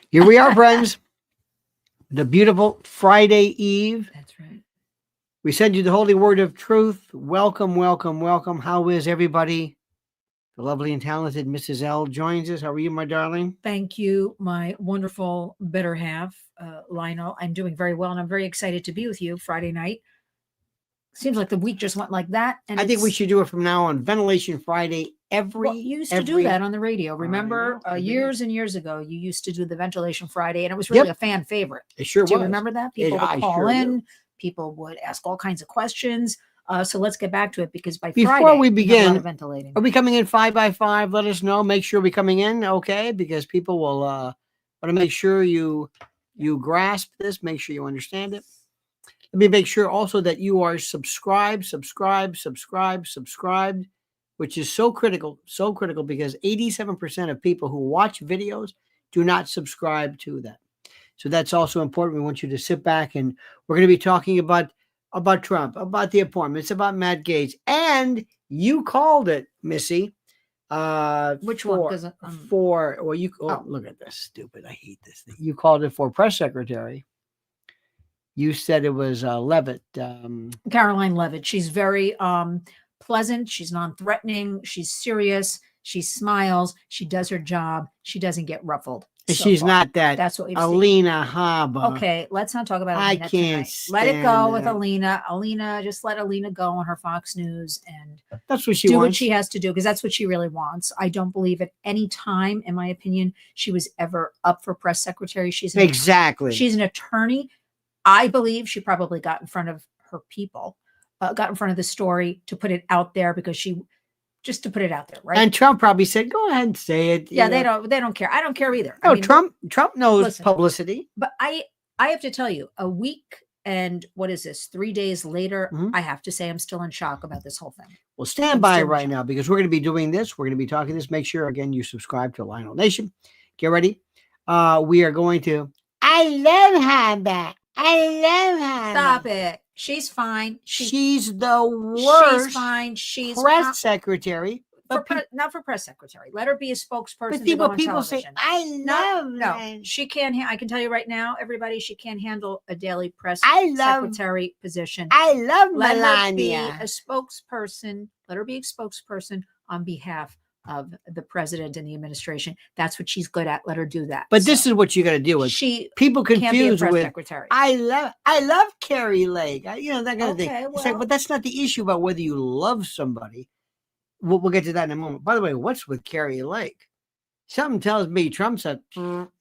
Here we are, friends. The beautiful Friday Eve. That's right. We send you the holy word of truth. Welcome, welcome, welcome. How is everybody? The lovely and talented Mrs. L joins us. How are you, my darling? Thank you, my wonderful better half, Lionel. I'm doing very well, and I'm very excited to be with you Friday night. Seems like the week just went like that. And I think we should do it from now on. Ventilation Friday you used to do that on the radio. Remember, years and years ago, you used to do the Ventilation Friday, and it was really a fan favorite. It sure was. Do you remember that? People would call in. People would ask all kinds of questions. So let's get back to it, because before Friday, we begin, ventilating. Are we coming in 5 by 5? Let us know. Make sure we're coming in, okay? Because people will want to make sure you grasp this. Make sure you understand it. Let me make sure also that you are subscribed, which is so critical because 87% of people who watch videos do not subscribe to that. So that's also important. We want you to sit back, and we're going to be talking about Trump, about the appointments, about Matt Gaetz, and you called it, Missy. Which one? Look at this, stupid. I hate this thing. You called it for press secretary. You said it was Levitt. Caroline Levitt. She's very pleasant. She's non-threatening. She's serious. She smiles. She does her job. She doesn't get ruffled. She's not that. That's what we've Alina Habba. Okay, let's not talk about Alina I can't tonight. Let it go with Alina. Alina, just let Alina go on her Fox News and that's what she do wants. What she has to do, because that's what she really wants. I don't believe at any time, in my opinion, she was ever up for press secretary. She's an attorney. I believe she probably got in front of her people, got in front of the story to put it out there, because just to put it out there, right? And Trump probably said, "Go ahead and say it." Yeah, they don't care. I don't care either. No, Trump knows publicity. But I have to tell you, a week and 3 days later, I have to say I'm still in shock about this whole thing. Well, stand by right now, because we're going to be doing this. We're going to be talking this. Make sure, again, you subscribe to Lionel Nation. Get ready. We are going to. I love Habba. Stop it. She's fine. She's the worst. She's fine. She's press secretary. Not for press secretary. Let her be a spokesperson. But people say, I love No, she can't. I can tell you right now, everybody, she can't handle a daily press secretary position. I love Melania. Let her be a spokesperson. Let her be a spokesperson on behalf of the president and the administration. That's what she's good at. Let her do that. But this is what you got to deal with. People confused with secretary. I love Carrie Lake. That kind of thing. Well, it's like, but that's not the issue about whether you love somebody. We'll get to that in a moment. By the way, what's with Carrie Lake? Something tells me Trump's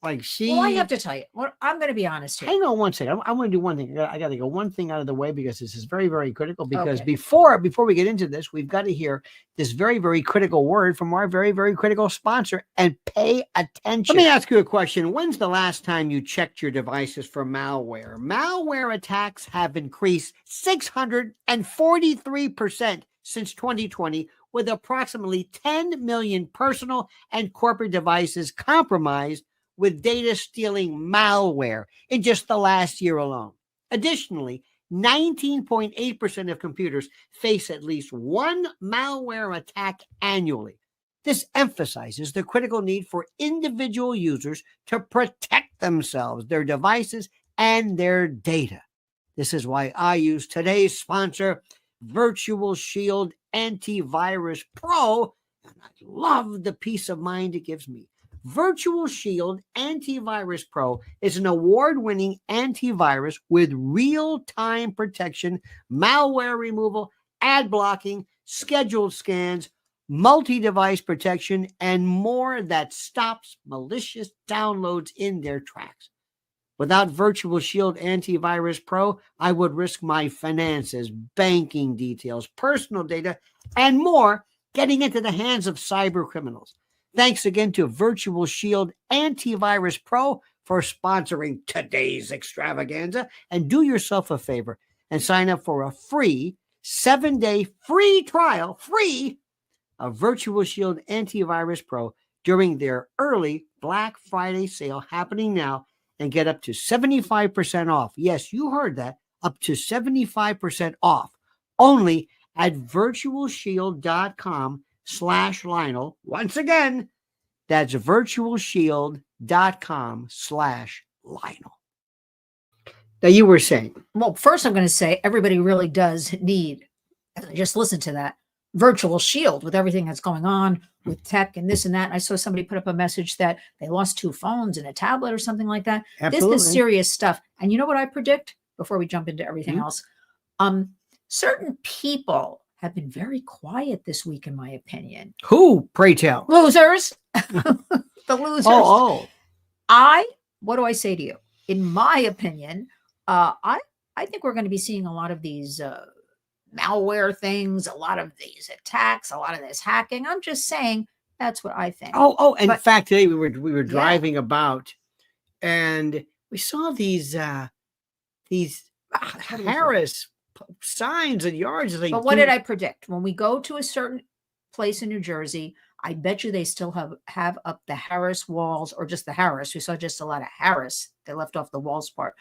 like she. Well, I have to tell you. Well, I'm going to be honest here. Hang on one second. I want to do one thing. I got to go one thing out of the way, because this is very, very critical. Because before we get into this, we've got to hear this very, very critical word from our very, very critical sponsor, and pay attention. Let me ask you a question. When's the last time you checked your devices for malware? Malware attacks have increased 643% since 2020, with approximately 10 million personal and corporate devices compromised with data stealing malware in just the last year alone. Additionally, 19.8% of computers face at least one malware attack annually. This emphasizes the critical need for individual users to protect themselves, their devices, and their data. This is why I use today's sponsor, Virtual Shield Antivirus Pro, and I love the peace of mind it gives me. Virtual Shield Antivirus Pro is an award-winning antivirus with real-time protection, malware removal, ad blocking, scheduled scans, multi-device protection, and more that stops malicious downloads in their tracks. Without Virtual Shield Antivirus Pro, I would risk my finances, banking details, personal data, and more getting into the hands of cyber criminals. Thanks again to Virtual Shield Antivirus Pro for sponsoring today's extravaganza. And do yourself a favor and sign up for a free 7-day free trial, of Virtual Shield Antivirus Pro during their early Black Friday sale happening now, and get up to 75% off. Yes, you heard that. Up to 75% off. Only at virtualshield.com/Lionel. Once again, That's virtualshield.com/Lionel. Now you were saying. Well, first I'm going to say everybody really does need, just listen to that, virtual shield with everything that's going on with tech and this and that. And I saw somebody put up a message that they lost 2 phones and a tablet or something like that. Absolutely. This is serious stuff. And you know what I predict before we jump into everything else? Certain people have been very quiet this week, in my opinion. Who, pray tell? Losers. The losers. What do I say to you? In my opinion, I think we're going to be seeing a lot of these malware things, a lot of these attacks, a lot of this hacking. I'm just saying that's what I think. In fact, today we were driving about, and we saw these Harris signs and yards. But what did I predict? When we go to a certain place in New Jersey, I bet you they still have up the Harris walls, or just the Harris. We saw just a lot of Harris. They left off the walls part.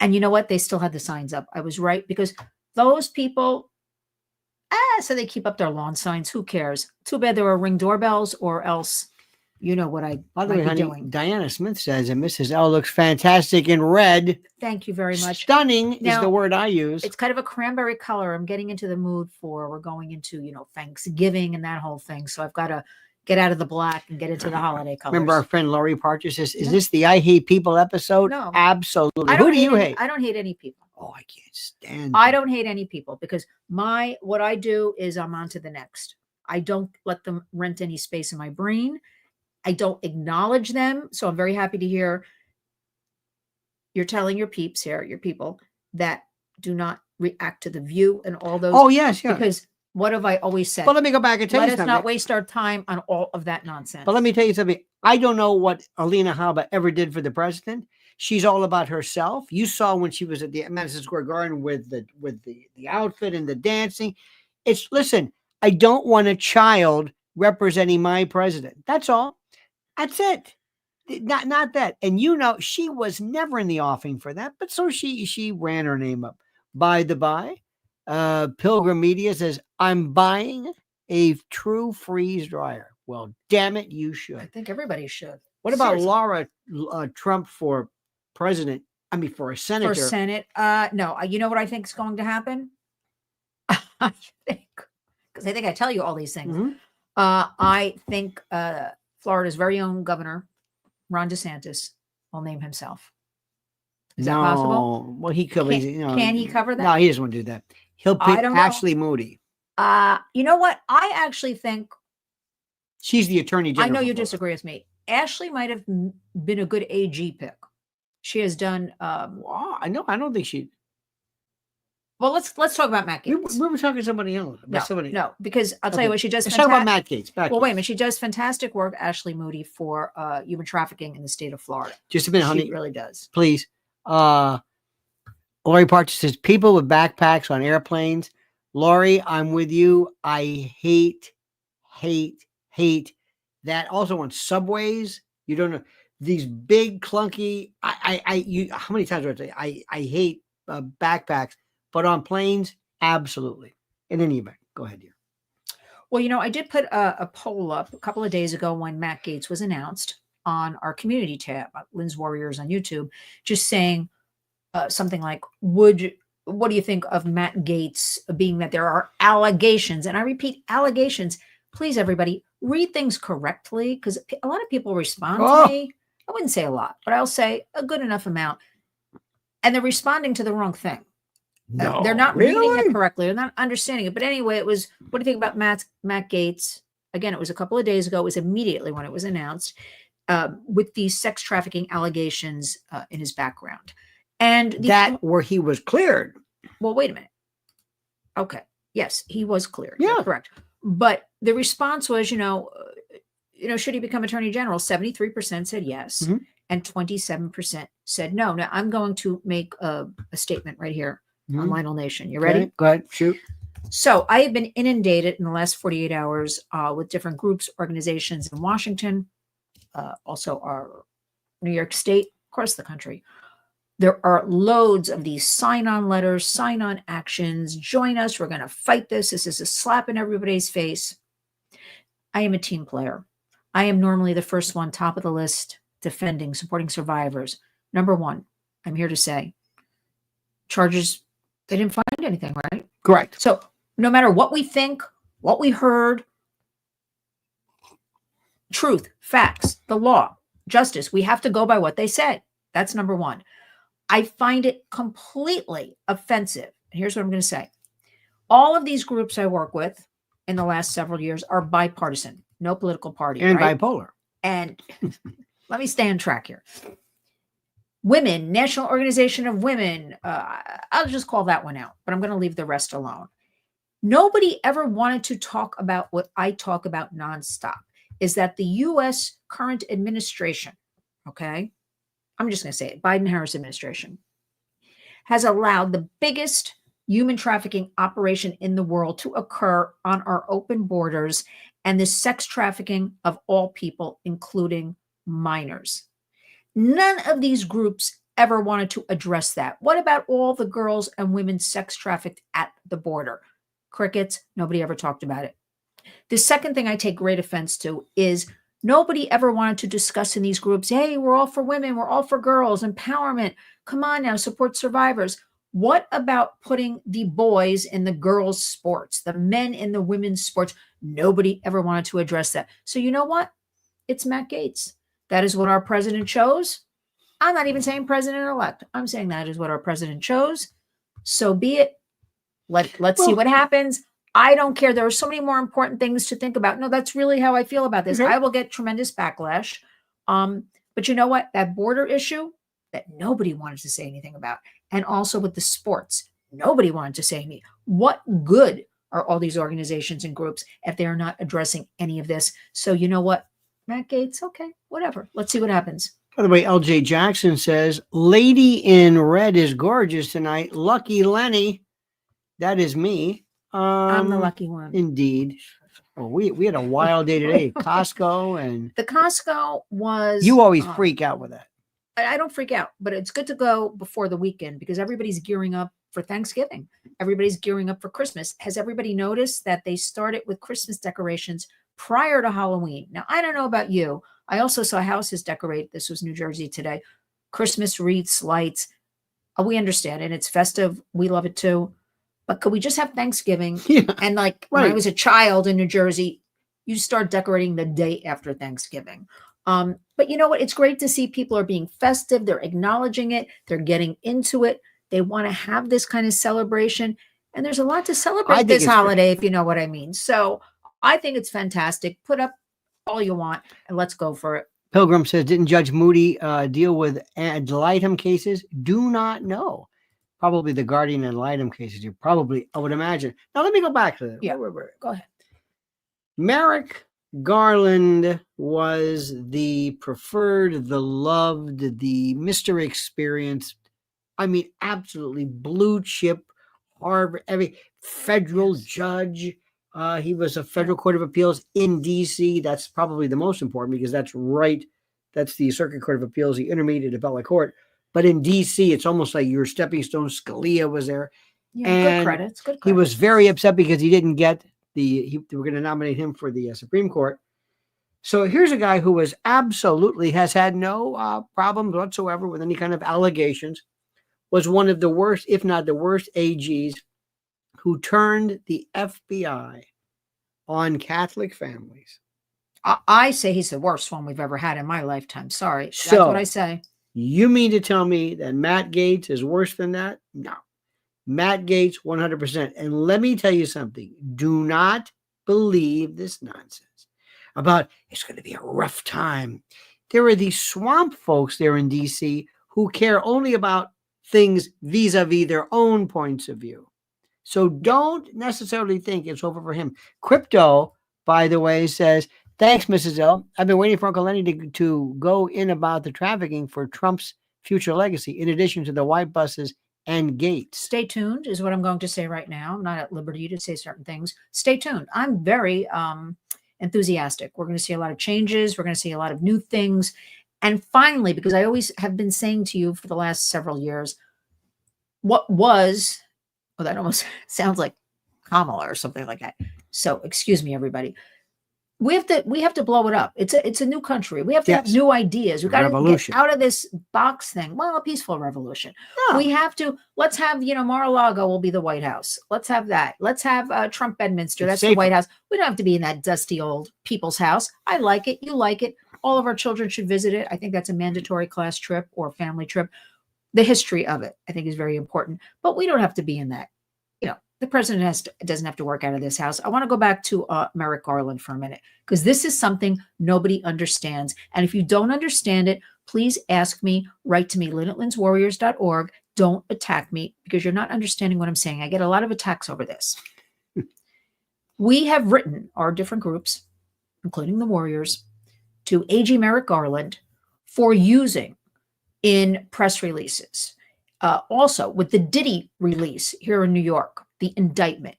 And you know what? They still had the signs up. I was right, because those people, so they keep up their lawn signs. Who cares? Too bad there were Ring doorbells, or else you know what I By the way, honey, doing. Diana Smith says, and Mrs. L looks fantastic in red. Thank you very much. Stunning is the word I use. It's kind of a cranberry color. I'm getting into the mood we're going into, Thanksgiving and that whole thing. So I've got to get out of the black and get into the holiday colors. Remember our friend Lori Parcher says, is this the I Hate People episode? No. Absolutely. Who do you hate? I don't hate any people. Oh, I can't stand I don't hate any people, because what I do is I'm on to the next. I don't let them rent any space in my brain. I don't acknowledge them. So I'm very happy to hear you're telling your peeps here, your people, that do not react to The View and all those. Oh, yes. Because what have I always said? Well, let me go back and tell you something. Let us not waste our time on all of that nonsense. But let me tell you something. I don't know what Alina Habba ever did for the president. She's all about herself. You saw when she was at the Madison Square Garden with the outfit and the dancing. Listen, I don't want a child representing my president. That's all. That's it. Not that. And she was never in the offing for that. But so she ran her name up. By the by, Pilgrim Media says, I'm buying a true freeze dryer. Well, damn it, you should. I think everybody should. What about Laura Trump for president? I mean, for a senator. For Senate? No. You know what I think is going to happen? I think, because I think I tell you all these things. Mm-hmm. I think Florida's very own governor, Ron DeSantis, will name himself. Is that possible? Well, he could. Can he cover that? No, he doesn't want to do that. He'll pick Ashley Moody. You know what? I actually think she's the attorney general. I know you disagree with me. Ashley might have been a good AG pick. She has done. I know. I don't think she. Well, let's talk about Matt Gaetz. We were talking to somebody else. No, because I'll tell you what, she does. Let's talk about Matt Gaetz. Well, wait a minute. She does fantastic work, Ashley Moody, for human trafficking in the state of Florida. Just a minute, honey. She really does. Please. Lori Parcher says, people with backpacks on airplanes. Lori, I'm with you. I hate that. Also on subways. You don't know these big clunky. How many times do I say I hate backpacks? But on planes, absolutely. In any event, go ahead, dear. Well, I did put a poll up a couple of days ago when Matt Gaetz was announced on our community tab, Lynn's Warriors on YouTube, just saying something like, what do you think of Matt Gaetz, being that there are allegations? And I repeat, allegations. Please, everybody, read things correctly, because a lot of people respond to me. I wouldn't say a lot, but I'll say a good enough amount. And they're responding to the wrong thing. No, they're not reading it correctly. They're not understanding it. But anyway, it was, what do you think about Matt Gaetz? Again, it was a couple of days ago. It was immediately when it was announced, with these sex trafficking allegations in his background. And where he was cleared. Well, wait a minute. Okay. Yes, he was cleared. Yeah. You're correct. But the response was, should he become attorney general? 73% said yes. Mm-hmm. And 27% said no. Now, I'm going to make a statement right here. Mm-hmm. On Lionel Nation. You ready? Okay, go ahead. Shoot. So I have been inundated in the last 48 hours with different groups, organizations in Washington, also our New York State, across the country. There are loads of these sign-on letters, sign-on actions. Join us. We're going to fight this. This is a slap in everybody's face. I am a team player. I am normally the first one, top of the list, defending, supporting survivors. Number one, I'm here to say charges, they didn't find anything, right? Correct. So no matter what we think, what we heard, truth, facts, the law, justice, we have to go by what they said. That's number one. I find it completely offensive. Here's what I'm going to say. All of these groups I work with in the last several years are bipartisan, no political party. And right? bipolar. And let me stay on track here. Women, National Organization of Women, I'll just call that one out, but I'm going to leave the rest alone. Nobody ever wanted to talk about what I talk about nonstop, is that the U.S. current administration, okay, I'm just going to say it, Biden-Harris administration, has allowed the biggest human trafficking operation in the world to occur on our open borders and the sex trafficking of all people, including minors. None of these groups ever wanted to address that. What about all the girls and women sex trafficked at the border? Crickets. Nobody ever talked about it. The second thing I take great offense to is nobody ever wanted to discuss in these groups, hey, we're all for women, we're all for girls, empowerment. Come on now, support survivors. What about putting the boys in the girls' sports, the men in the women's sports? Nobody ever wanted to address that. So you know what? It's Matt Gaetz. That is what our president chose. I'm not even saying president-elect. I'm saying that is what our president chose. So be it. Let's see what happens. I don't care. There are so many more important things to think about. No, that's really how I feel about this. Okay. I will get tremendous backlash. But you know what? That border issue that nobody wanted to say anything about. And also with the sports, nobody wanted to say anything. What good are all these organizations and groups if they are not addressing any of this? So you know what? Matt Gaetz, okay, whatever. Let's see what happens. By the way, LJ Jackson says, Lady in Red is gorgeous tonight. Lucky Lenny. That is me. I'm the lucky one. Indeed. Oh, we had a wild day today. Costco and... The Costco was... You always freak out with that. I don't freak out, but it's good to go before the weekend because everybody's gearing up for Thanksgiving. Everybody's gearing up for Christmas. Has everybody noticed that they started with Christmas decorations prior to Halloween? Now, I don't know about you. I also saw houses decorate. This was New Jersey today. Christmas wreaths, lights. We understand it. It's festive. We love it too. But could we just have Thanksgiving? Yeah, and like when I was a child in New Jersey, you start decorating the day after Thanksgiving. But you know what? It's great to see people are being festive. They're acknowledging it. They're getting into it. They want to have this kind of celebration. And there's a lot to celebrate this holiday, if you know what I mean. So I think it's fantastic. Put up all you want and let's go for it. Pilgrim says, didn't Judge Moody deal with ad litem cases? Do not know. Probably the guardian ad litem cases. You probably, I would imagine. Now let me go back to that. Yeah, go ahead. Merrick Garland was the preferred, the loved, the Mr. Experienced. I mean, absolutely blue chip, Harvard, every federal judge. He was a federal court of appeals in D.C. That's probably the most important because that's right. That's the Circuit Court of Appeals, the Intermediate Appellate Court. But in D.C., it's almost like your stepping stone. Scalia was there. Yeah, and good credits. Good credits. He was very upset because he didn't get they were going to nominate him for the Supreme Court. So here's a guy who was absolutely has had no problems whatsoever with any kind of allegations, was one of the worst, if not the worst AGs who turned the FBI on Catholic families. I say he's the worst one we've ever had in my lifetime. Sorry. That's So, what I say. You mean to tell me that Matt Gaetz is worse than that? No. Matt Gaetz, 100%. And let me tell you something. Do not believe this nonsense about it's going to be a rough time. There are these swamp folks there in D.C. who care only about things vis-a-vis their own points of view. So don't necessarily think it's over for him. Crypto, by the way, says, thanks, Mrs. L. I've been waiting for Uncle Lenny to go in about the trafficking for Trump's future legacy, in addition to the white buses and Gaetz. Stay tuned is what I'm going to say right now. I'm not at liberty to say certain things. Stay tuned. I'm very enthusiastic. We're going to see a lot of changes. We're going to see a lot of new things. And finally, because I always have been saying to you for the last several years, what was, oh, that almost sounds like Kamala or something like that. So excuse me, everybody. We have to blow it up. It's a new country. We have to have new ideas. We got to get out of this box thing. Well, a peaceful revolution. No. We have to. Let's have Mar-a-Lago will be the White House. Let's have that. Let's have Trump Bedminster. That's the White House. We don't have to be in that dusty old people's house. I like it. You like it. All of our children should visit it. I think that's a mandatory class trip or family trip. The history of it, I think, is very important. But we don't have to be in that. The president doesn't have to work out of this house. I want to go back to Merrick Garland for a minute, because this is something nobody understands. And if you don't understand it, please ask me, write to me, lynn@lynswarriors.org. Don't attack me, because you're not understanding what I'm saying. I get a lot of attacks over this. We have written, our different groups, including the Warriors, to AG Merrick Garland for using in press releases. Also, with the Diddy release here in New York, the indictment,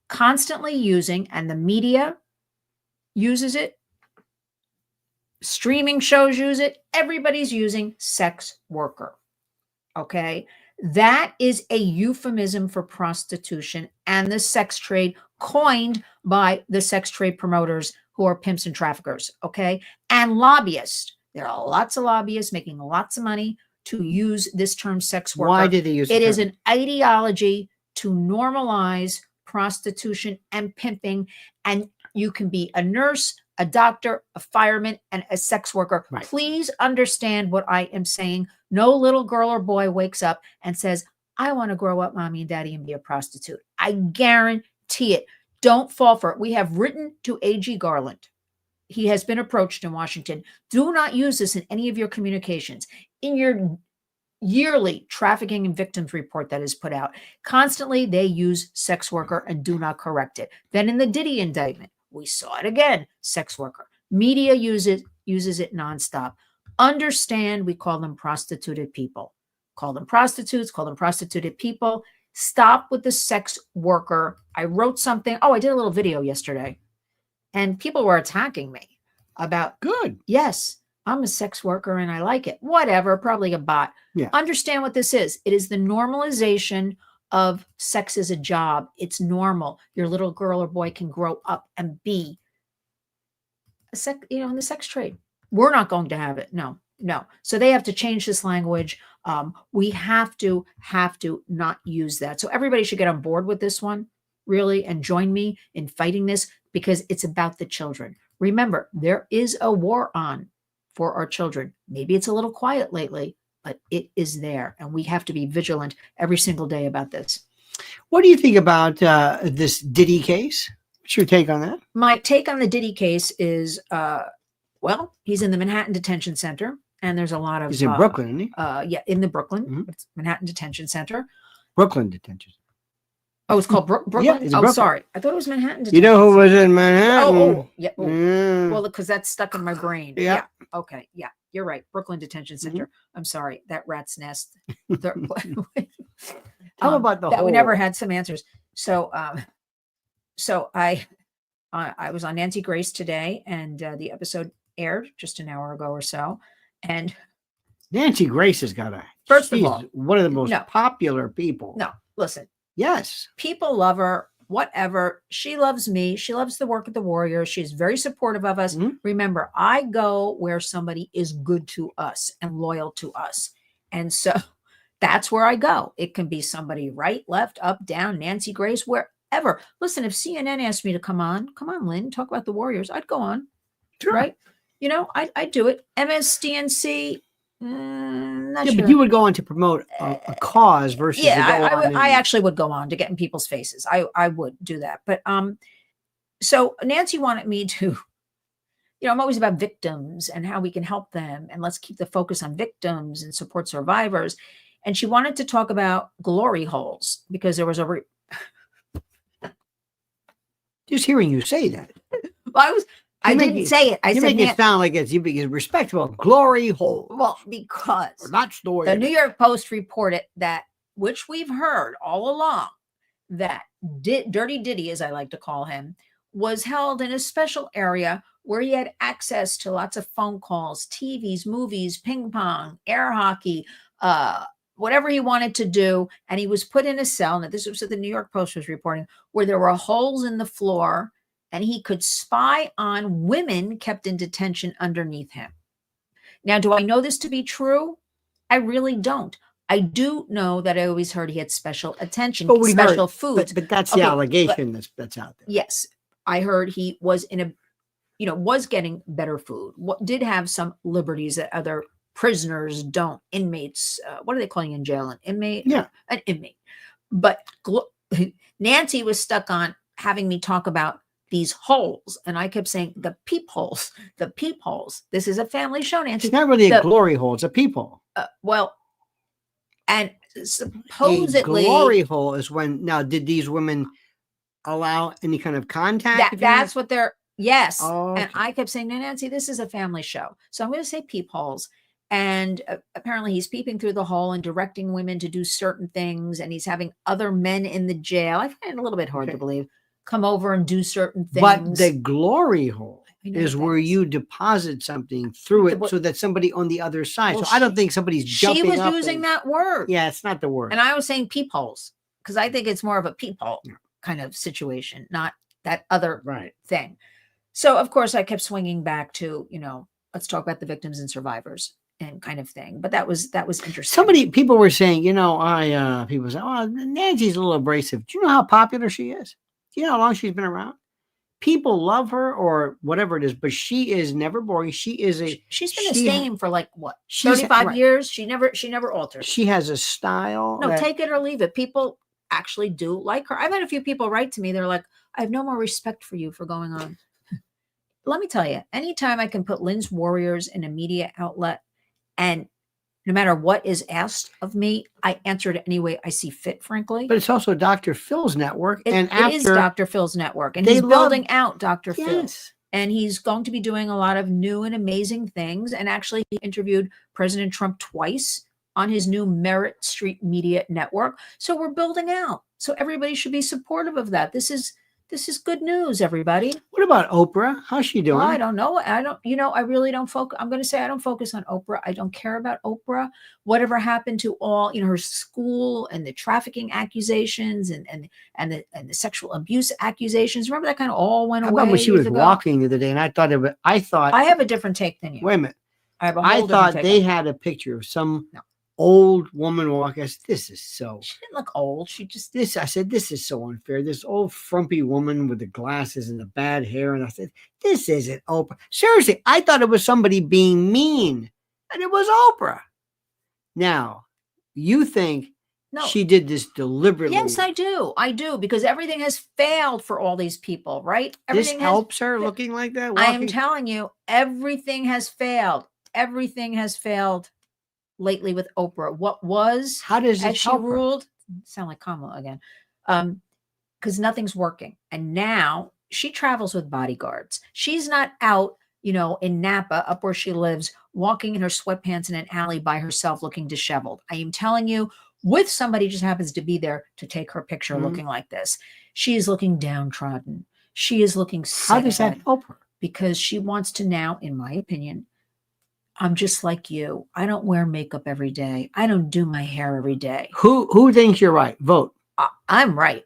constantly using, and the media uses it, streaming shows use it, everybody's using sex worker. Okay? That is a euphemism for prostitution and the sex trade, coined by the sex trade promoters who are pimps and traffickers. Okay? And lobbyists. There are lots of lobbyists making lots of money to use this term sex worker. Why did they use it? It is an ideology to normalize prostitution and pimping. And you can be a nurse, a doctor, a fireman, and a sex worker. Right. Please understand what I am saying. No little girl or boy wakes up and says, I want to grow up, mommy and daddy, and be a prostitute. I guarantee it. Don't fall for it. We have written to AG Garland. He has been approached in Washington. Do not use this in any of your communications. In your yearly trafficking and victims report that is put out, constantly they use sex worker and do not correct it. Then in the Diddy indictment, we saw it again, sex worker. Media uses it nonstop. Understand, we call them prostituted people. Call them prostitutes, call them prostituted people. Stop with the sex worker. I wrote something. Oh, I did a little video yesterday, and people were attacking me about, good. Yes, I'm a sex worker and I like it. Whatever, probably a bot. Yeah. Understand what this is. It is the normalization of sex as a job. It's normal. Your little girl or boy can grow up and be in the sex trade. We're not going to have it. No. So they have to change this language. We have to not use that. So everybody should get on board with this one, really, and join me in fighting this, because it's about the children. Remember, there is a war on for our children. Maybe it's a little quiet lately, but it is there. And we have to be vigilant every single day about this. What do you think about this Diddy case? What's your take on that? My take on the Diddy case is, well, he's in the Manhattan Detention Center. And there's a lot of... He's in Brooklyn, isn't he? Yeah, in the Brooklyn. Mm-hmm. It's Manhattan Detention Center. Brooklyn Detention. Oh, it's called Brooklyn? Yeah, it's Brooklyn. Sorry. I thought it was Manhattan Detention. You know who was in Manhattan? Yeah. Well, because that's stuck in my brain. Yeah. Okay. Yeah, you're right. Brooklyn Detention Center. Mm-hmm. I'm sorry. That rat's nest. How about the that whole... We never had some answers. So I was on Nancy Grace today, and the episode aired just an hour ago or so. And Nancy Grace has got first of all, one of the most popular people. No, listen. Yes. People love her, whatever. She loves me. She loves the work of the Warriors. She's very supportive of us. Mm-hmm. Remember, I go where somebody is good to us and loyal to us. And so that's where I go. It can be somebody right, left, up, down, Nancy Grace, wherever. Listen, if CNN asked me to come on, Lynn, talk about the Warriors, I'd go on. Sure. Right? I'd do it. MSDNC, not sure. But you would go on to promote a cause versus... I actually would go on to get in people's faces. I would do that. But so Nancy wanted me to, I'm always about victims and how we can help them. And let's keep the focus on victims and support survivors. And she wanted to talk about glory holes, because there was just hearing you say that. Well, I didn't say it. I said it sound like it's respectable. Glory hole. Well, because that's the way the New York Post reported that, which we've heard all along, that Dirty Diddy, as I like to call him, was held in a special area where he had access to lots of phone calls, TVs, movies, ping pong, air hockey, whatever he wanted to do. And he was put in a cell. Now, this was what the New York Post was reporting, where there were holes in the floor and he could spy on women kept in detention underneath him. Now, do I know this to be true? I really don't. I do know that I always heard he had special attention, special foods. But that's the allegation that's out there. Yes. I heard he was was getting better food, did have some liberties that other prisoners don't, inmates. What are they calling in jail? An inmate? Yeah. An inmate. But Nancy was stuck on having me talk about these holes. And I kept saying the peepholes, the peepholes. This is a family show, Nancy. It's not really a glory hole. It's a peephole. And supposedly a glory hole is when, now, did these women allow any kind of contact? That's what they're, yes. Oh, okay. And I kept saying, no, Nancy, this is a family show. So I'm going to say peepholes. And apparently he's peeping through the hole and directing women to do certain things. And he's having other men in the jail. I find it a little bit hard to believe. Come over and do certain things. But the glory hole is where you deposit something through it so that somebody on the other side. So I don't think somebody's jumping up. She was using that word. Yeah, it's not the word. And I was saying peepholes because I think it's more of a peephole kind of situation, not that other thing. So, of course, I kept swinging back to, let's talk about the victims and survivors and kind of thing. But that was interesting. People were saying, people say, oh, Nancy's a little abrasive. Do you know how popular she is? Do you know how long she's been around? People love her or whatever it is, but she is never boring. She's been the same for 35 years. She never altered. She has a style. No, take it or leave it. People actually do like her. I've had a few people write to me. They're like, I have no more respect for you for going on. Let me tell you, anytime I can put Lynn's Warriors in a media outlet, and no matter what is asked of me, I answer it any way I see fit, frankly. But it's also Dr. Phil's network. It is Dr. Phil's network. And he's building out Dr. Phil. And he's going to be doing a lot of new and amazing things. And actually, he interviewed President Trump twice on his new Merit Street Media Network. So we're building out. So everybody should be supportive of that. This is good news, everybody. What about Oprah? How's she doing? I don't know. I really don't focus. I'm going to say I don't focus on Oprah. I don't care about Oprah. Whatever happened to all, her school and the trafficking accusations and the sexual abuse accusations. Remember that kind of all went away. How about when she was walking the other day and I thought I have a different take than you. Wait a minute. I thought they had a picture of some old woman walking. I said, this is so. She didn't look old. I said, this is so unfair. This old frumpy woman with the glasses and the bad hair. And I said, this isn't Oprah. Seriously, I thought it was somebody being mean. And it was Oprah. Now, you think she did this deliberately? Yes, I do. I do. Because everything has failed for all these people, right? Everything helps her looking like that? Walking. I am telling you, everything has failed. Everything has failed lately with Oprah. What was, how does it she ruled, sound like Kamala again, because nothing's working. And now she travels with bodyguards. She's not out, in Napa, up where she lives, walking in her sweatpants in an alley by herself looking disheveled. I am telling you, with somebody just happens to be there to take her picture looking like this. She is looking downtrodden. She is looking sad. How does that help her? Because she wants to now, in my opinion, I'm just like you. I don't wear makeup every day. I don't do my hair every day. Who thinks you're right? Vote. I'm right.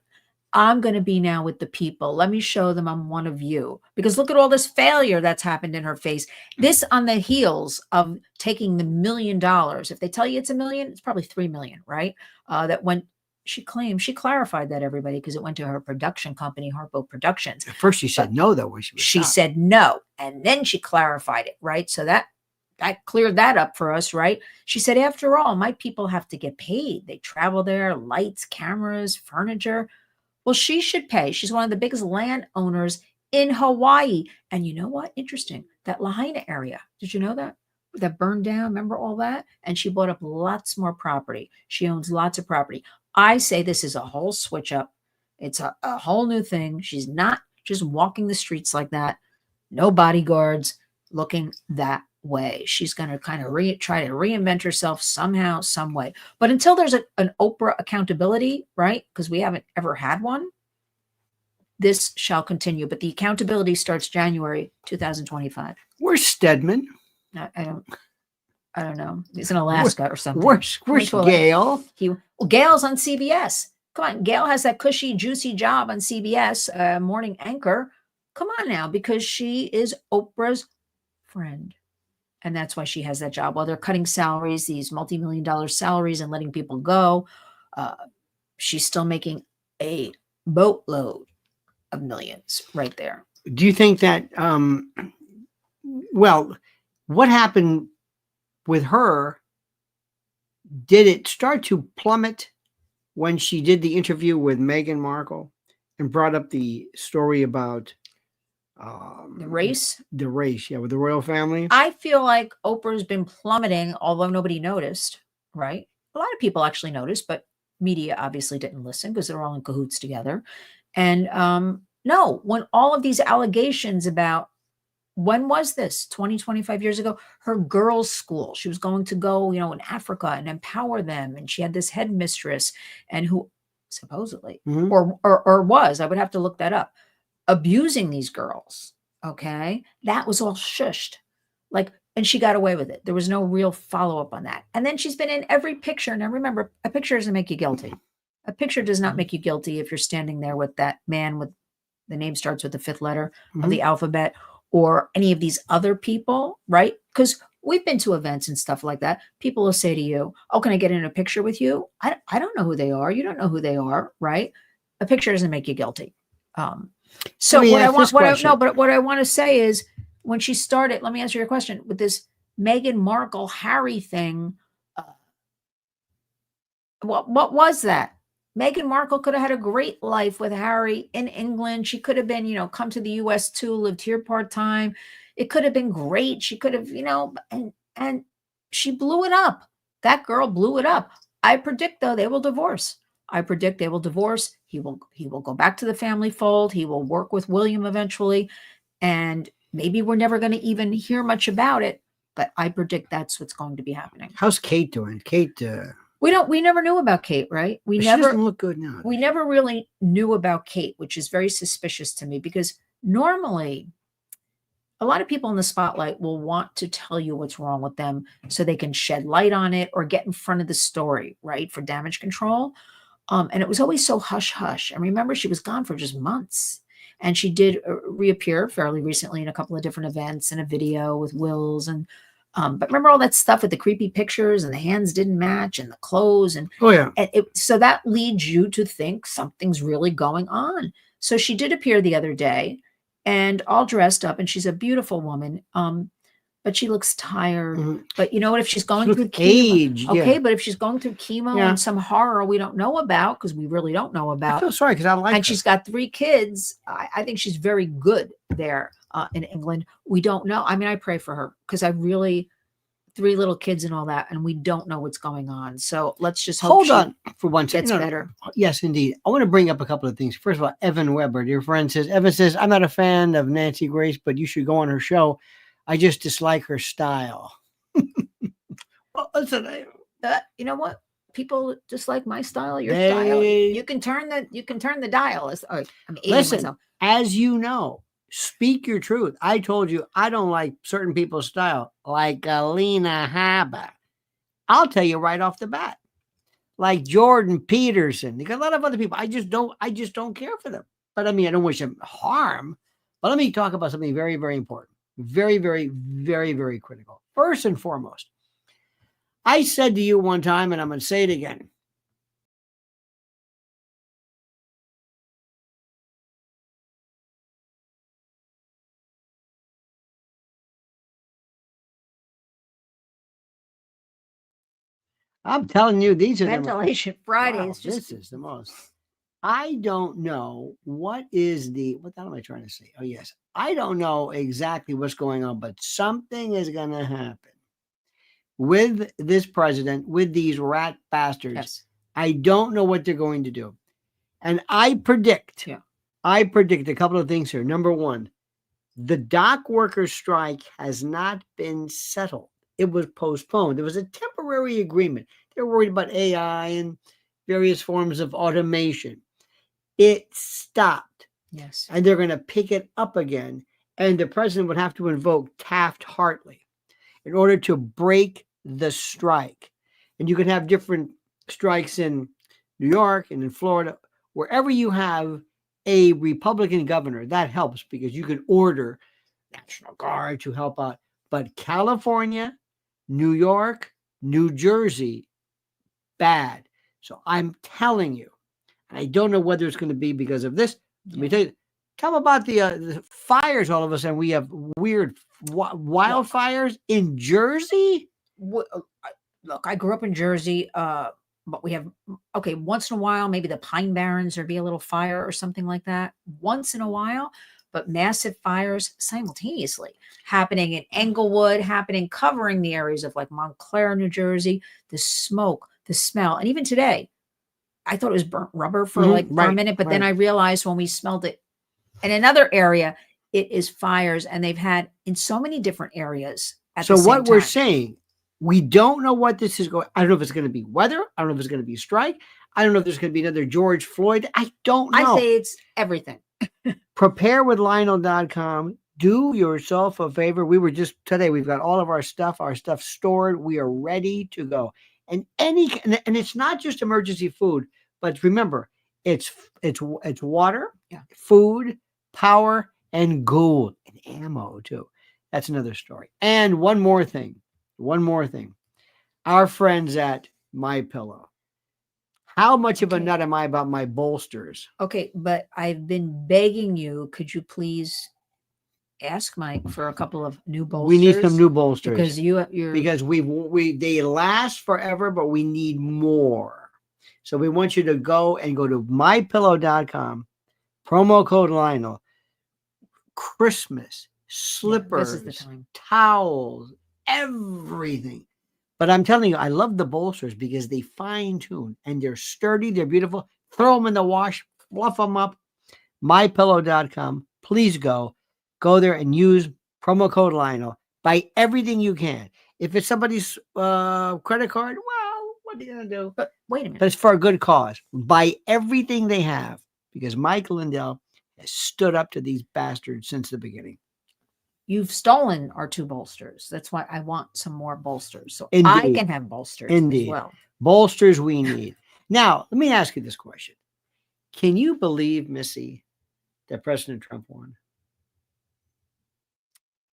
I'm going to be now with the people. Let me show them I'm one of you. Because look at all this failure that's happened in her face. This on the heels of taking the $1 million. If they tell you it's $1 million, it's probably $3 million, right? That went, she clarified that, everybody, because it went to her production company, Harpo Productions. At first she said no, though. When she said no. And then she clarified it, right? So that cleared that up for us, right? She said, after all, my people have to get paid. They travel there, lights, cameras, furniture. Well, she should pay. She's one of the biggest landowners in Hawaii. And you know what? Interesting. That Lahaina area. Did you know that? That burned down. Remember all that? And she bought up lots more property. She owns lots of property. I say this is a whole switch up. It's a whole new thing. She's not just walking the streets like that. No bodyguards looking that way. She's going to kind of try to reinvent herself somehow, some way. But until there's an Oprah accountability, right? Because we haven't ever had one. This shall continue. But the accountability starts January 2025. Where's Stedman? I don't know. He's in Alaska or something. Where's Gail? Gail's on CBS. Come on. Gail has that cushy, juicy job on CBS, morning anchor. Come on now, because she is Oprah's friend. And that's why she has that job. While they're cutting salaries, these multi-million-dollar salaries, and letting people go, uh, she's still making a boatload of millions right there. Do you think that, well, what happened with her? Did it start to plummet when she did the interview with Meghan Markle and brought up the story about the race? The race, yeah, with the royal family? I feel like Oprah's been plummeting, although nobody noticed, right? A lot of people actually noticed, but media obviously didn't listen because they're all in cahoots together. And no, when all of these allegations about, when was this? 20, 25 years ago, her girls' school. She was going to go, in Africa and empower them. And she had this headmistress, and who supposedly, or was, I would have to look that up, abusing these girls. Okay. That was all shushed. And she got away with it. There was no real follow-up on that. And then she's been in every picture. Now remember, a picture doesn't make you guilty. A picture does not make you guilty if you're standing there with that man with the name starts with the 5th letter of the alphabet, or any of these other people, right? Because we've been to events and stuff like that. People will say to you, "Oh, can I get in a picture with you?" I don't know who they are. You don't know who they are, right? A picture doesn't make you guilty. So what I want to say is, when she started, let me answer your question, with this Meghan Markle Harry thing. What was that? Meghan Markle could have had a great life with Harry in England. She could have been, come to the US too, lived here part-time. It could have been great. She could have, and she blew it up. That girl blew it up. I predict, though, they will divorce. I predict they will divorce. He will go back to the family fold. He will work with William eventually. And maybe we're never going to even hear much about it, but I predict that's what's going to be happening. How's Kate doing? Kate, we never knew about Kate, right? She doesn't look good now. We never really knew about Kate, which is very suspicious to me, because normally a lot of people in the spotlight will want to tell you what's wrong with them so they can shed light on it or get in front of the story, right? For damage control. And it was always so hush hush. And remember, she was gone for just months. And she did reappear fairly recently in a couple of different events and a video with Wills. And but remember all that stuff with the creepy pictures and the hands didn't match and the clothes. And so that leads you to think something's really going on. So she did appear the other day and all dressed up, and she's a beautiful woman. But she looks tired. But you know what? If she's going through chemo, but if she's going through chemo and some horror we don't know about, because we really don't know about. I feel sorry because I like her. And she's got 3 kids. I think she's very good there in England. We don't know. I mean, I pray for her because I really 3 little kids and all that, and we don't know what's going on. So let's just hope hold on for one second. Gets better. Yes, indeed. I want to bring up a couple of things. First of all, Evan Weber, your friend, says, Evan says, I'm not a fan of Nancy Grace, but you should go on her show. I just dislike her style. Well, listen, you know what? People dislike my style, your style. You can turn the dial. Listen, as you know, speak your truth. I told you I don't like certain people's style, like Lena Haber. I'll tell you right off the bat, like Jordan Peterson. They got a lot of other people. I just don't care for them. But I mean, I don't wish them harm. But let me talk about something very, very important. Very, very, very, very critical. First and foremost, I said to you one time, and I'm going to say it again. I'm telling you, these are Ventilation Fridays. Wow, this is the most. I don't know what the hell am I trying to say? Oh, yes. I don't know exactly what's going on, but something is going to happen with this president, with these rat bastards. Yes. I don't know what they're going to do. And I predict a couple of things here. Number one, the dock workers' strike has not been settled. It was postponed. There was a temporary agreement. They're worried about AI and various forms of automation. It stopped. Yes. And they're going to pick it up again. And the president would have to invoke Taft-Hartley in order to break the strike. And you can have different strikes in New York and in Florida. Wherever you have a Republican governor, that helps because you can order National Guard to help out. But California, New York, New Jersey, bad. So I'm telling you, and I don't know whether it's going to be because of this. Let me tell you, tell about the fires all of a sudden. We have weird wildfires in Jersey. Look, I grew up in Jersey, but we have, okay, once in a while, maybe the Pine Barrens, there'd be a little fire or something like that. Once in a while, but massive fires simultaneously happening in Englewood, covering the areas of like Montclair, New Jersey, the smoke, the smell. And even today, I thought it was burnt rubber for for a minute, but then I realized when we smelled it in another area, it is fires, and they've had in so many different areas. So what we're saying, we don't know what this is going. I don't know if it's going to be weather. I don't know if it's going to be strike. I don't know if there's going to be another George Floyd. I don't know. I say it's everything. Preparewithlionel.com. Do yourself a favor. We were just today. We've got all of our stuff stored. We are ready to go. And it's not just emergency food, but remember, it's water, food, power, and gold, and ammo too. That's another story. And one more thing. Our friends at MyPillow. How much of a nut am I about my bolsters? Okay, but I've been begging you, could you please ask Mike for a couple of new bolsters? We need some new bolsters. Because because they last forever, but we need more. So we want you to go to mypillow.com, promo code Lionel, Christmas, slippers, this is the time. Towels, everything. But I'm telling you, I love the bolsters because they fine tune and they're sturdy. They're beautiful. Throw them in the wash, fluff them up. MyPillow.com. Please go there and use promo code Lionel. Buy everything you can. If it's somebody's credit card, well, what are you going to do? But wait a minute. But it's for a good cause. Buy everything they have because Mike Lindell has stood up to these bastards since the beginning. You've stolen our 2 bolsters. That's why I want some more bolsters. So Indeed. I can have bolsters as well. Bolsters we need. Now, let me ask you this question. Can you believe, Missy, that President Trump won?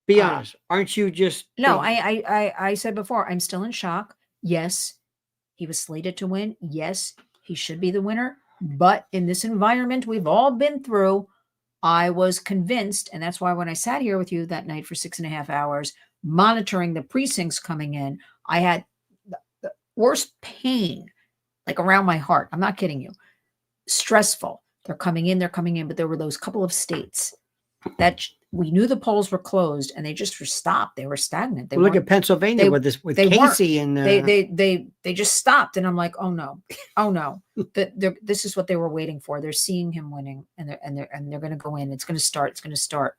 Be honest. Aren't you just... No, I said before, I'm still in shock. Yes, he was slated to win. Yes, he should be the winner. But in this environment we've all been through, I was convinced, and that's why when I sat here with you that night for 6.5 hours, monitoring the precincts coming in, I had the worst pain, like around my heart. I'm not kidding you. Stressful. They're coming in, but there were those couple of states that we knew the polls were closed, and they just were stopped. They were stagnant. Look at Pennsylvania with Casey and they just stopped, and I'm like, oh no, this is what they were waiting for. They're seeing him winning, and they're going to go in. It's going to start.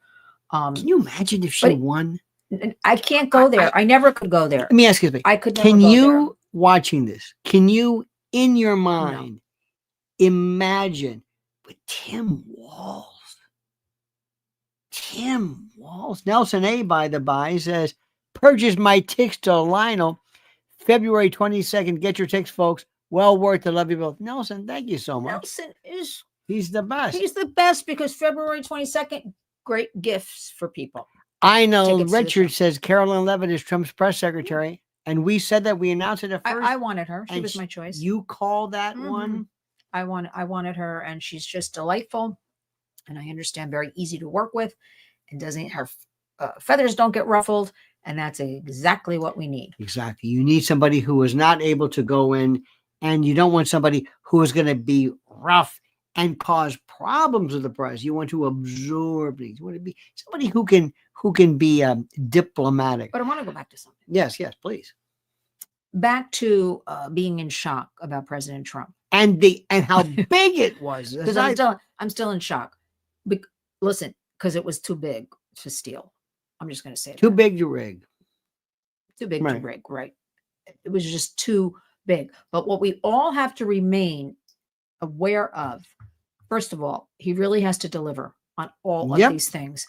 Can you imagine if she won? I can't go there. I never could go there. Let me ask you something. I could never go there. Can you, watching this, can you in your mind imagine with Tim Walz? Nelson A, by the by, says, purchase my tickets to Lionel February 22nd. Get your tickets, folks. Well worth it. Love you both. Nelson, thank you so much. He's the best. He's the best because February 22nd, great gifts for people. I know. Richard says Carolyn Levitt is Trump's press secretary. And we said that we announced it at first. I wanted her. She was my choice. You called that one? I wanted her, and she's just delightful. And I understand, very easy to work with, and her feathers don't get ruffled. And that's exactly what we need. Exactly. You need somebody who is not able to go in, and you don't want somebody who is going to be rough and cause problems with the press. You want to absorb things. You want to be somebody who can be diplomatic. But I want to go back to something. Yes, please. Back to being in shock about President Trump and how big it was. Because I'm still in shock. Listen, because it was too big to steal. I'm just going to say it. Too big to rig. Too big to rig, right? It was just too big. But what we all have to remain aware of, first of all, he really has to deliver on all of these things.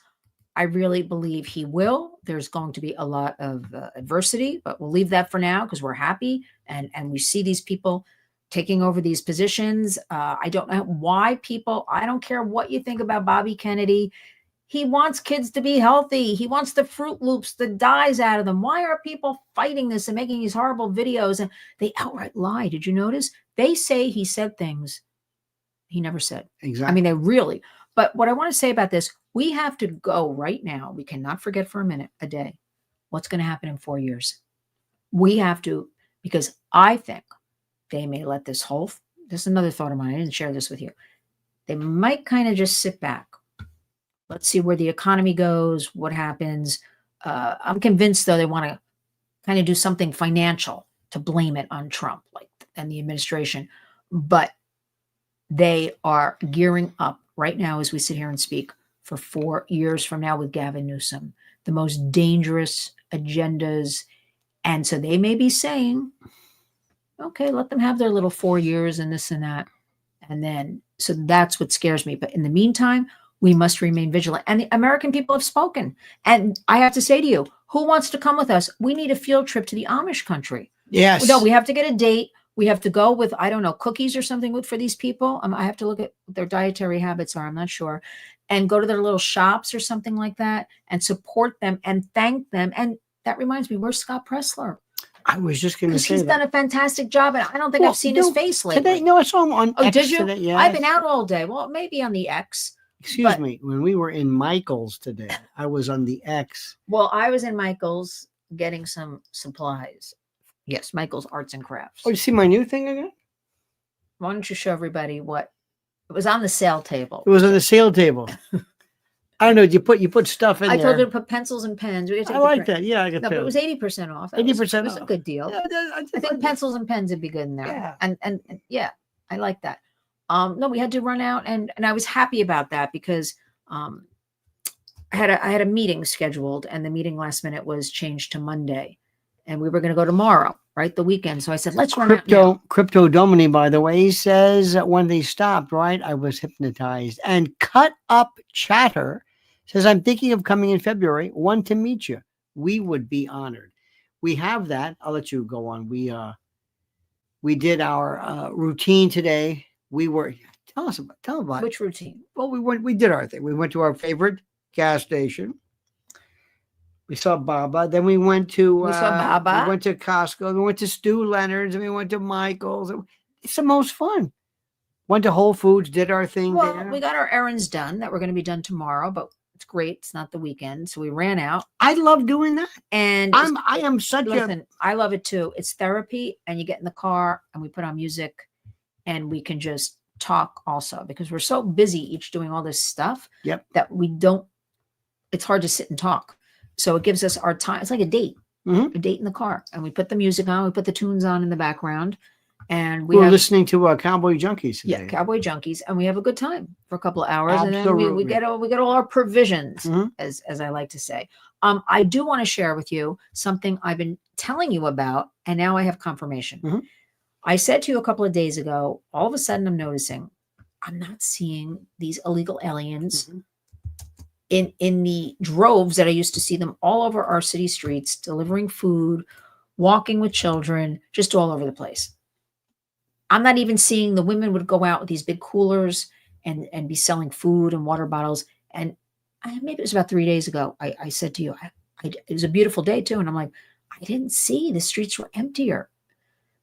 I really believe he will. There's going to be a lot of adversity, but we'll leave that for now because we're happy and we see these people taking over these positions. I don't know why people, I don't care what you think about Bobby Kennedy. He wants kids to be healthy. He wants the Fruit Loops, the dyes out of them. Why are people fighting this and making these horrible videos? And they outright lie. Did you notice? They say he said things he never said. Exactly. I mean, they really. But what I want to say about this, we have to go right now. We cannot forget for a minute, a day, what's going to happen in 4 years. We have to, because I think they may let this is another thought of mine. I didn't share this with you. They might kind of just sit back. Let's see where the economy goes, what happens. I'm convinced, though, they want to kind of do something financial to blame it on Trump, and the administration. But they are gearing up right now as we sit here and speak for 4 years from now with Gavin Newsom, the most dangerous agendas. And so they may be saying, okay, let them have their little 4 years and this and that. And then, so that's what scares me. But in the meantime, we must remain vigilant. And the American people have spoken. And I have to say to you, who wants to come with us? We need a field trip to the Amish country. Yes. No, we have to get a date. We have to go with, I don't know, cookies or something for these people. I have to look at what their dietary habits are. I'm not sure. And go to their little shops or something like that and support them and thank them. And that reminds me, where's Scott Pressler? I was just going to say he's done a fantastic job, and I don't think I've seen his face lately. Today, no, I saw him on X did you? today. Yes. I've been out all day. Well, maybe on the X. Excuse me. When we were in Michael's today, I was on the X. Well, I was in Michael's getting some supplies. Yes, Michael's Arts and Crafts. Oh, you see my new thing again? Why don't you show everybody what it was on the sale table? It was on the sale table. I don't know. You put stuff in there. I told you to put pencils and pens. I like that. Yeah, I got no, but it was 80% off. 80% It was a good deal. Yeah, I think pencils and pens would be good in there. Yeah. And yeah, I like that. No, we had to run out, and I was happy about that because I had a meeting scheduled, and the meeting last minute was changed to Monday, and we were going to go tomorrow, right? The weekend. So I said, let's run out now. Crypto Domini, by the way, says that when they stopped, right, I was hypnotized. And Cut Up Chatter says, I'm thinking of coming in February. Want to meet you. We would be honored. We have that. I'll let you go on. We did our routine today. Tell about Which routine? Well, we did our thing. We went to our favorite gas station. We saw Baba. Then we went to We went to Costco. We went to Stu Leonard's, and we went to Michael's. It's the most fun. Went to Whole Foods, did our thing there. We got our errands done that were going to be done tomorrow, but it's great. It's not the weekend, so we ran out. I love doing that, and I love it too. It's therapy, and you get in the car, and we put on music, and we can just talk also because we're so busy each doing all this stuff. Yep. That we don't. It's hard to sit and talk. So it gives us our time. It's like a date, a date in the car. And we put the music on, we put the tunes on in the background. And we were listening to Cowboy Junkies today. Yeah, Cowboy Junkies. And we have a good time for a couple of hours. Absolutely. And then we get all our provisions, as I like to say. I do want to share with you something I've been telling you about, and now I have confirmation. I said to you a couple of days ago, all of a sudden I'm noticing I'm not seeing these illegal aliens in the droves that I used to see them all over our city streets, delivering food, walking with children, just all over the place. I'm not even seeing the women would go out with these big coolers and be selling food and water bottles. And maybe it was about 3 days ago. I said to you, it was a beautiful day too. And I'm like, I didn't see, the streets were emptier.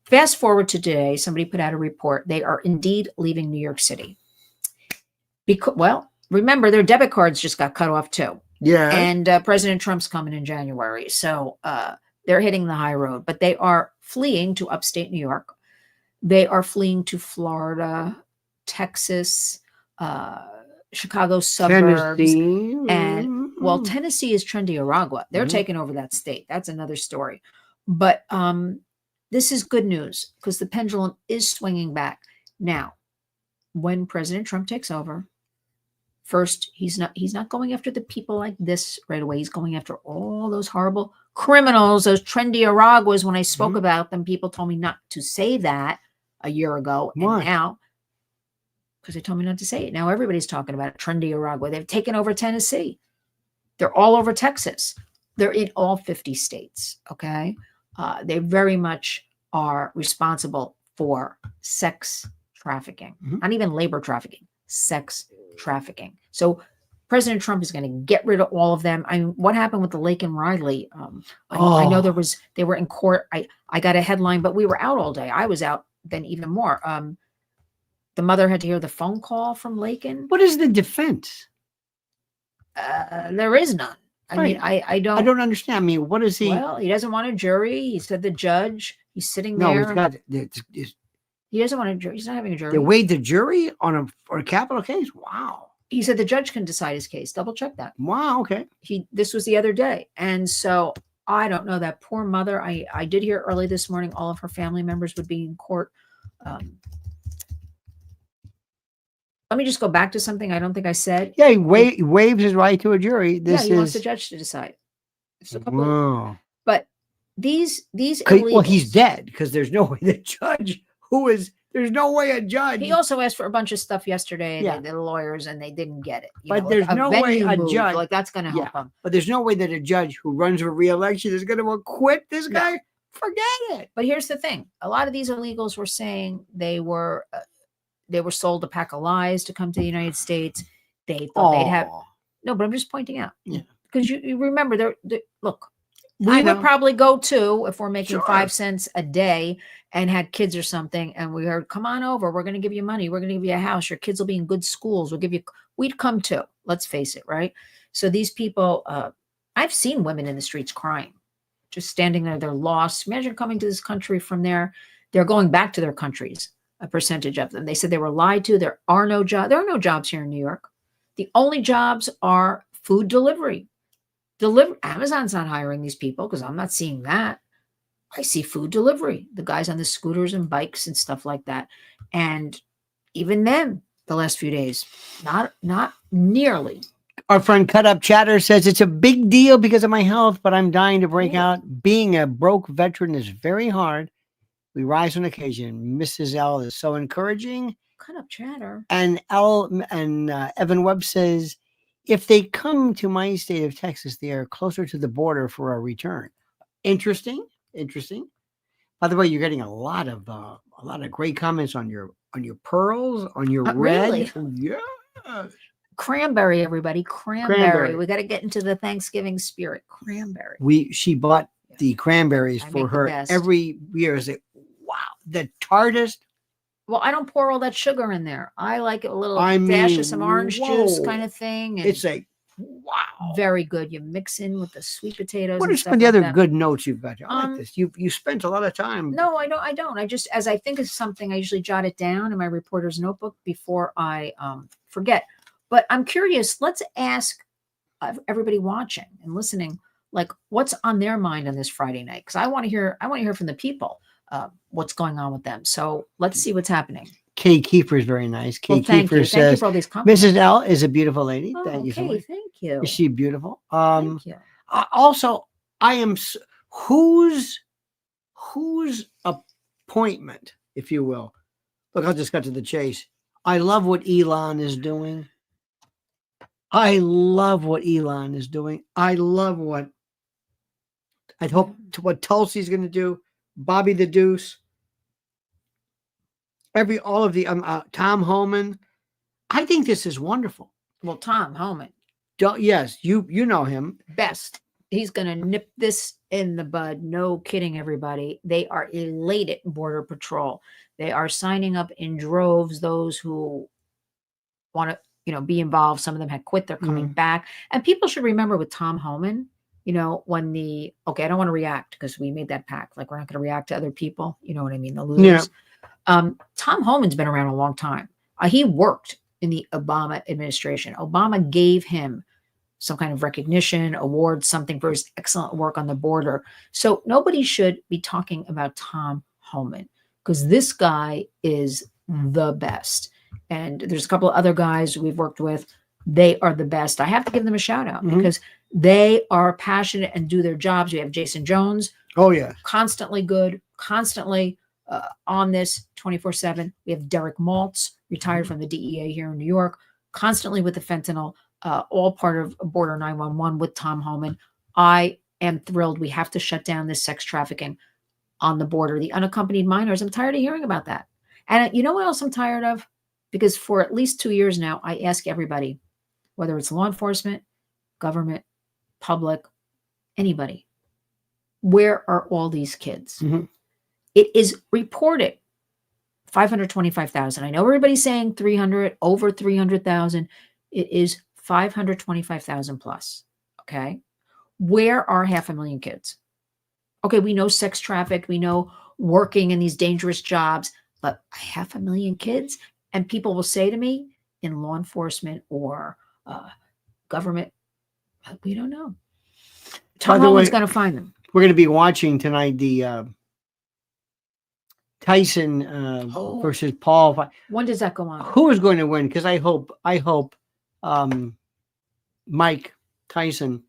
Fast forward to today, somebody put out a report. They are indeed leaving New York City. Remember, their debit cards just got cut off too. Yeah. And President Trump's coming in January. So they're hitting the high road. But they are fleeing to upstate New York. They are fleeing to Florida, Texas, Chicago suburbs. Tennessee. And, Tennessee is Trinidad. They're taking over that state. That's another story. But this is good news because the pendulum is swinging back. Now, when President Trump takes over, first, he's not going after the people like this right away. He's going after all those horrible criminals, those trendy Araguas. When I spoke about them, people told me not to say that a year ago. Why? And now, because they told me not to say it. Now everybody's talking about it. Trendy Aragua. They've taken over Tennessee. They're all over Texas. They're in all 50 states. Okay. They very much are responsible for sex trafficking, not even labor trafficking, sex trafficking. So President Trump is going to get rid of all of them. I mean, what happened with the Lake and Riley? I know they were in court. I got a headline, but we were out all day. I was out then even more. The mother had to hear the phone call from Laken. What is the defense? There is none. I mean, I don't understand. I mean, what is he? Well, he doesn't want a jury. He said the judge. He's sitting there. No, he doesn't want a jury. He's not having a jury. They weighed the jury on a capital case. Wow. He said the judge can decide his case. Double check that. Wow. Okay. This was the other day, and so I don't know. That poor mother. I did hear early this morning all of her family members would be in court. Let me just go back to something I don't think I said. Yeah, he waives his right to a jury. He wants the judge to decide. But these illegals, well, he's dead because there's no way the judge there's no way a judge. He also asked for a bunch of stuff yesterday. Yeah. The lawyers, and they didn't get it. But there's no way a judge, like that's going to help him. But there's no way that a judge who runs for re-election is going to acquit this guy. Forget it. But here's the thing: a lot of these illegals were saying they were sold a pack of lies to come to the United States. They thought they'd have no, but I'm just pointing out because you remember look. I would probably go too if we're making 5 cents a day and had kids or something, and we heard, "Come on over. We're going to give you money. We're going to give you a house. Your kids will be in good schools. We'd come too. Let's face it, right?" So these people, I've seen women in the streets crying, just standing there. They're lost. Imagine coming to this country from there. They're going back to their countries. A percentage of them. They said they were lied to. There are no jobs. There are no jobs here in New York. The only jobs are food delivery. Amazon's not hiring these people because I'm not seeing that. I see food delivery, the guys on the scooters and bikes and stuff like that. And even then, the last few days, not nearly. Our friend Cut Up Chatter says it's a big deal because of my health, but I'm dying to break out. Being a broke veteran is very hard. We rise on occasion. Mrs. L is so encouraging. Cut Up Chatter. And Evan Webb says, if they come to my state of Texas, they are closer to the border for a return. Interesting. By the way, you're getting a lot of great comments on your pearls, on your red. Really? Yeah. Cranberry, everybody. Cranberry. We got to get into the Thanksgiving spirit. Cranberry. She bought the cranberries for her every year. Is it wow, the tartest. Well, I don't pour all that sugar in there. I like a little dash of some orange juice kind of thing. And it's like, wow. Very good. You mix in with the sweet potatoes. What are some of the other good notes you've got? I like this. You spent a lot of time. No, I don't. I just, as I think of something, I usually jot it down in my reporter's notebook before I forget. But I'm curious. Let's ask everybody watching and listening, like, what's on their mind on this Friday night? Because I want to hear from the people what's going on with them. So let's see what's happening. Kay Kiefer is very nice. Kay Kiefer says, thank you for all these compliments. Mrs. L is a beautiful lady. Oh, thank you so much. Thank you. Is she beautiful? Thank you. Also, I am whose appointment, if you will. Look, I'll just cut to the chase. I love what Elon is doing. I love what I hope what Tulsi's going to do. Bobby the Deuce. All of the Tom Homan. I think this is wonderful. Well, Tom Homan. Yes, you know him best. He's going to nip this in the bud. No kidding, everybody. They are elated, Border Patrol. They are signing up in droves. Those who want to, be involved. Some of them had quit. They're coming back. And people should remember with Tom Homan, when I don't want to react because we made that pact. Like, we're not going to react to other people. You know what I mean? The losers. Yeah. Tom Homan's been around a long time. He worked in the Obama administration. Obama gave him some kind of recognition, award, something for his excellent work on the border. So nobody should be talking about Tom Homan because this guy is the best. And there's a couple of other guys we've worked with. They are the best. I have to give them a shout out because they are passionate and do their jobs. We have Jason Jones. Oh, yeah. Constantly good, constantly on this 24/7. We have Derek Maltz, retired from the DEA here in New York, constantly with the fentanyl, all part of Border 911 with Tom Homan. I am thrilled. We have to shut down this sex trafficking. on the border, the unaccompanied minors. I'm tired of hearing about that. And you know what else I'm tired of? Because for at least 2 years now, I ask everybody, whether it's law enforcement, government, public, anybody, where are all these kids? Mm-hmm. It is reported 525,000. I know everybody's saying 300, over 300,000. It is 525,000 plus. Okay. Where are 500,000 kids? Okay. We know sex trafficked. We know working in these dangerous jobs, but 500,000 kids. And people will say to me in law enforcement or government, we don't know. Tom Holland's going to find them. We're going to be watching tonight the Tyson versus Paul. When does that go on? Who is going to win? Because I hope Mike Tyson.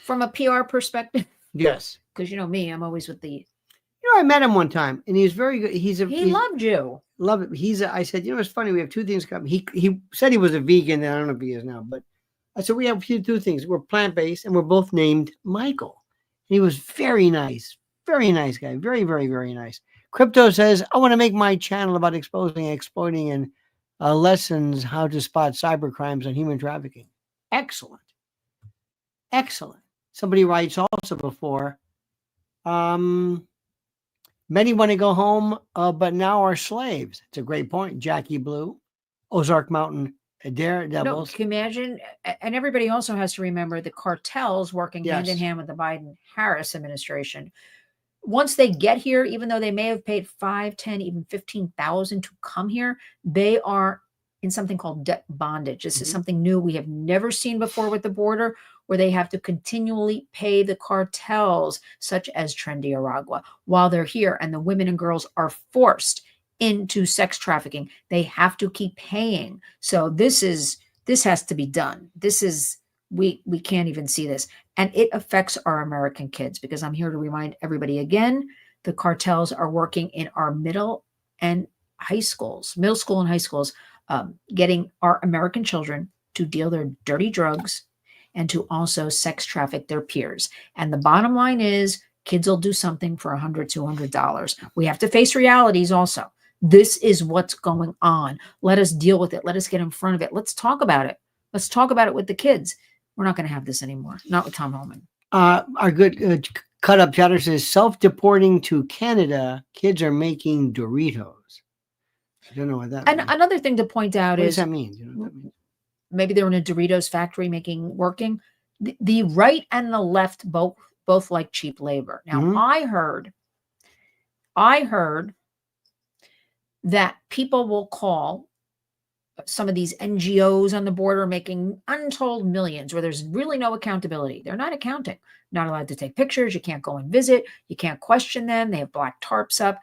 From a PR perspective? Yes. Because you know me, I'm always with the... You know, I met him one time, and he's very good. He loved you. Loved it. I said, you know, it's funny. We have two things coming. He said he was a vegan, and I don't know if he is now, but I said, we have two things. We're plant-based, and we're both named Michael. And he was very nice. Very nice guy. Very, very, very nice. Crypto says, I want to make my channel about exposing, exploiting, and lessons how to spot cyber crimes and human trafficking. Excellent. Excellent. Somebody writes also before, many want to go home, but now are slaves. It's a great point. Jackie Blue, Ozark Mountain Daredevils. No, can you imagine? And everybody also has to remember the cartels working hand in hand with the Biden-Harris administration. Once they get here, even though they may have paid 5, 10, even 15,000 to come here, they are in something called debt bondage. This is something new we have never seen before with the border, where they have to continually pay the cartels, such as Trendy Aragua, while they're here. And the women and girls are forced into sex trafficking. They have to keep paying. So this has to be done. We can't even see this. And it affects our American kids, because I'm here to remind everybody again, the cartels are working in our middle school and high schools, getting our American children to deal their dirty drugs and to also sex traffic their peers. And the bottom line is kids will do something for $100, $200. We have to face realities also. This is what's going on. Let us deal with it. Let us get in front of it. Let's talk about it. Let's talk about it with the kids. We're not going to have this anymore. Not with Tom Holman. Our good cut up chatter says, self-deporting to Canada, kids are making Doritos. I don't know what that means. And another thing to point out what is, does that mean? You know what that means? Maybe they're in a Doritos factory working. The right and the left both like cheap labor. Now, I heard that people will call some of these NGOs on the border making untold millions, where there's really no accountability. They're not accounting. Not allowed to take pictures. You can't go and visit. You can't question them. They have black tarps up.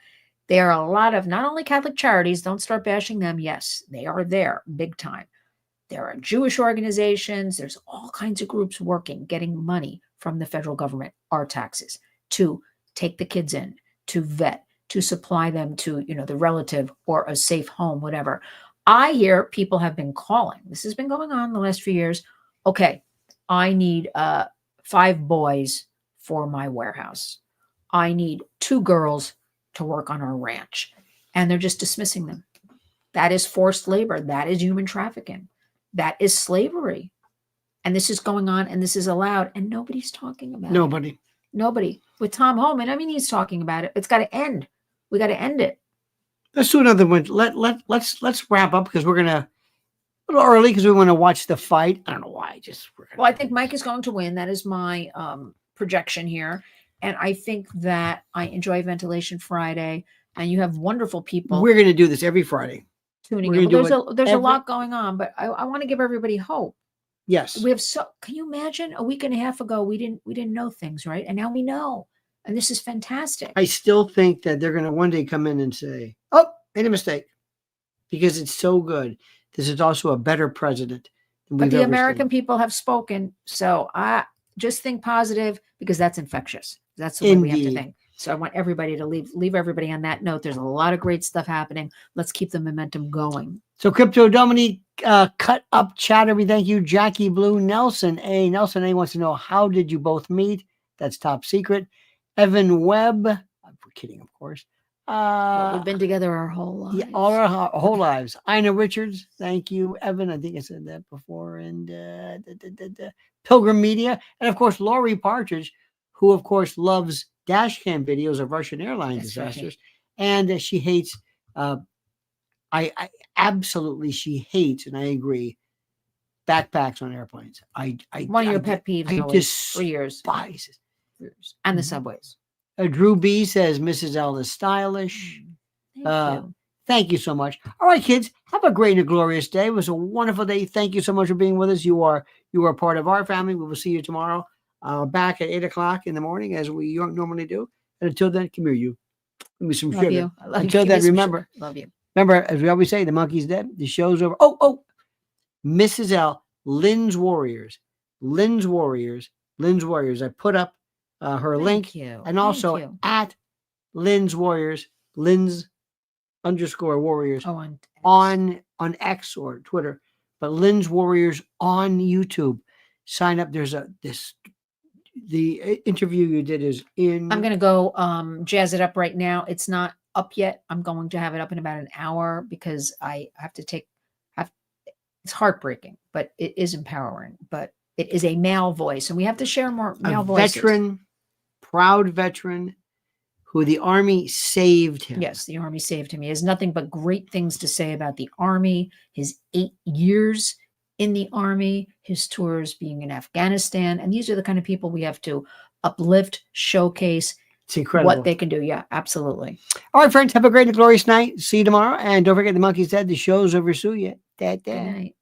There are a lot of not only Catholic charities, don't start bashing them. Yes, they are there big time. There are Jewish organizations. There's all kinds of groups working, getting money from the federal government, our taxes, to take the kids in, to vet, to supply them to, the relative or a safe home, whatever. I hear people have been calling. This has been going on the last few years. Okay, I need 5 boys for my warehouse. I need 2 girls to work on our ranch. And they're just dismissing them. That is forced labor. That is human trafficking. That is slavery. And this is going on, and this is allowed, and nobody's talking about it. Nobody. With Tom Holman, he's talking about it. It's got to end. We got to end it. Let's do another one. Let's wrap up, because we're gonna a little early because we want to watch the fight. I don't know why. Well, I think Mike is going to win. That is my projection here, and I think that I enjoy Ventilation Friday, and you have wonderful people. We're going to do this every Friday. Tuning in. There's a lot going on, but I want to give everybody hope. Yes, we have. Can you imagine a week and a half ago we didn't know things, right? And now we know. And this is fantastic. I still think that they're going to one day come in and say, oh, made a mistake, because it's so good. This is also a better president than we've ever seen. But the American people have spoken. So I just think positive, because that's infectious. That's the way we have to think. So I want everybody to leave everybody on that note. There's a lot of great stuff happening. Let's keep the momentum going. So Crypto Dominique, cut up chatter. We thank you. Jackie Blue, Nelson A. Nelson A wants to know, how did you both meet? That's top secret. Evan Webb, kidding, of course. Well, we've been together our whole lives. Yeah, all our whole lives. Ina Richards, thank you. Evan, I think I said that before. And Pilgrim Media. And, of course, Laurie Partridge, who, of course, loves dash cam videos of Russian airline disasters. Right. And she hates, I absolutely, she hates, and I agree, backpacks on airplanes. One of your pet peeves for years. And the subways. Drew B says, Mrs. L is stylish. Thank you so much. All right, kids, have a great and glorious day. It was a wonderful day. Thank you so much for being with us. You are part of our family. We will see you tomorrow back at 8 o'clock in the morning as we normally do. And until then, come here, you. Give me some sugar. Until then, remember. Love you. Remember, as we always say, the monkey's dead. The show's over. Oh, Mrs. L, Lynn's Warriors. Lynn's Warriors. I put up her link. And also at Lynn's Warriors. Lynn's _Warriors on X or Twitter, but Lynn's Warriors on YouTube. Sign up. There's the interview you did is in. I'm gonna go jazz it up right now. It's not up yet. I'm going to have it up in about an hour because I have to it's heartbreaking, but it is empowering. But it is a male voice, and we have to share more male voices. Proud veteran. Who the Army saved him. Yes, the Army saved him. He has nothing but great things to say about the Army, his 8 years in the Army, his tours being in Afghanistan. And these are the kind of people we have to uplift, showcase. It's incredible what they can do. Yeah, absolutely. All right, friends, have a great and glorious night. See you tomorrow. And don't forget, the monkey's dead. The show's over. Sue you. Good night.